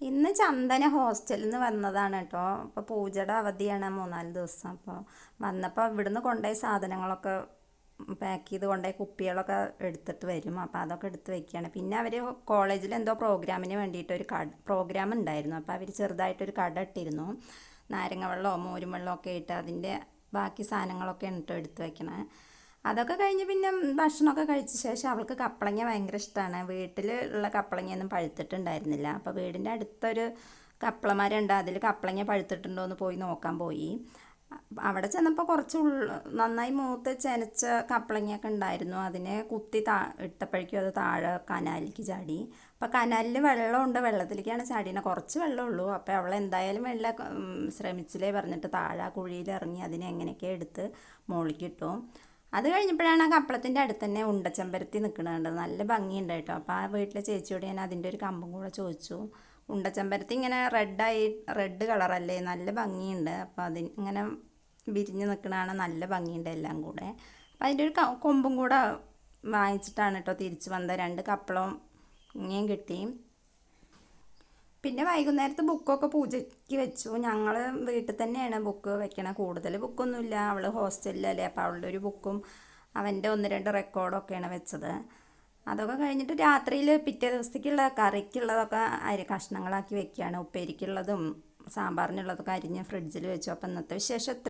ഇന്ന് ചന്ദന ഹോസ്റ്റലിൽ നിന്ന് വന്നതാണ് കേട്ടോ. അപ്പോൾ പൂജയുടെ അവധിയാണ് 3-4 ദിവസം. അപ്പോൾ വന്നപ്പോൾ ഇവിടുന്ന് കൊണ്ടുപോയി സാധനങ്ങളൊക്കെ പാക്ക് ചെയ്ത് കൊണ്ടുപോയി കുപ്പികളൊക്കെ എടുത്തിട്ട് വരും. അപ്പോൾ അതൊക്കെ എടുത്ത് വയ്ക്കുകയാണ്. പിന്നെ അവർ കോളേജിൽ എന്തോ പ്രോഗ്രാമിന് വേണ്ടിയിട്ട് ഒരു പ്രോഗ്രാം ഉണ്ടായിരുന്നു. അപ്പോൾ അവർ ചെറുതായിട്ടൊരു കട ഇട്ടിരുന്നു. നാരങ്ങ വെള്ളമോ മോരും വെള്ളമോ ഒക്കെ ഇട്ട് അതിൻ്റെ ബാക്കി സാധനങ്ങളൊക്കെ ഇട്ട് എടുത്ത് വയ്ക്കണേ. അതൊക്കെ കഴിഞ്ഞ് പിന്നെ ഭക്ഷണമൊക്കെ കഴിച്ച ശേഷം അവൾക്ക് കപ്പളങ്ങ ഭയങ്കര ഇഷ്ടമാണ്. വീട്ടിൽ ഉള്ള കപ്പളങ്ങയൊന്നും പഴുത്തിട്ടുണ്ടായിരുന്നില്ല. അപ്പോൾ വീടിൻ്റെ അടുത്തൊരു കപ്പളമരമുണ്ട്, അതിൽ കപ്പളങ്ങ പഴുത്തിട്ടുണ്ടോ എന്ന് പോയി നോക്കാൻ പോയി. അവിടെ ചെന്നപ്പോൾ കുറച്ച് നന്നായി മൂത്ത് ചെനച്ച കപ്പളങ്ങയൊക്കെ ഉണ്ടായിരുന്നു. അതിനെ കുത്തി ഇട്ടപ്പോഴേക്കും അത് താഴെ കനാലിലേക്ക് ചാടി. അപ്പോൾ കനാലിൽ വെള്ളമുണ്ട്, വെള്ളത്തിലേക്കാണ് ചാടിയത്. കുറച്ച് വെള്ളമുള്ളൂ. അപ്പോൾ അവൾ എന്തായാലും വെള്ളം ശ്രമിച്ചില്ലേ പറഞ്ഞിട്ട് താഴെ കുഴിയിൽ ഇറങ്ങി അതിനെ എങ്ങനെയൊക്കെ എടുത്ത് മുകളിലേക്ക് ഇട്ടു. അത് കഴിഞ്ഞപ്പോഴാണ് ആ കപ്പളത്തിൻ്റെ അടുത്ത് തന്നെ ഉണ്ടച്ചെമ്പരത്തി നിൽക്കുന്നുണ്ട്. നല്ല ഭംഗിയുണ്ട് കേട്ടോ. അപ്പോൾ ആ വീട്ടിലെ ചേച്ചിയോട് ഞാൻ അതിൻ്റെ ഒരു കമ്പും കൂടെ ചോദിച്ചു. ഉണ്ടച്ചെമ്പരത്തി ഇങ്ങനെ റെഡ് കളറല്ലേ, നല്ല ഭംഗിയുണ്ട്. അപ്പോൾ ഇങ്ങനെ വിരിഞ്ഞ് നിൽക്കണതാണ്, നല്ല ഭംഗിയുണ്ട് എല്ലാം കൂടെ. അപ്പോൾ അതിൻ്റെ ഒരു കൊമ്പും കൂടെ വാങ്ങിച്ചിട്ടാണ് കേട്ടോ തിരിച്ച് വന്നത്. 2 കപ്പളവും ഇങ്ങനെയും കിട്ടി. പിന്നെ വൈകുന്നേരത്ത് ബുക്കൊക്കെ പൂജയ്ക്ക് വെച്ചു. ഞങ്ങൾ വീട്ടിൽ തന്നെയാണ് ബുക്ക് വെക്കണം. കൂടുതൽ ബുക്കൊന്നുമില്ല, അവൾ ഹോസ്റ്റലിലല്ലേ. അപ്പോൾ അവളുടെ ഒരു ബുക്കും അവൻ്റെ 1-2 റെക്കോർഡൊക്കെയാണ് വെച്ചത്. അതൊക്കെ കഴിഞ്ഞിട്ട് രാത്രിയിൽ പിറ്റേ ദിവസത്തേക്കുള്ള കറിക്കുള്ളതൊക്കെ കഷ്ണങ്ങളാക്കി വെക്കുകയാണ്. ഉപ്പേരിക്കുള്ളതും സാമ്പാറിനുള്ളതൊക്കെ അരിഞ്ഞ് ഫ്രിഡ്ജിൽ വെച്ചു. അപ്പോൾ ഇന്നത്തെ വിശേഷം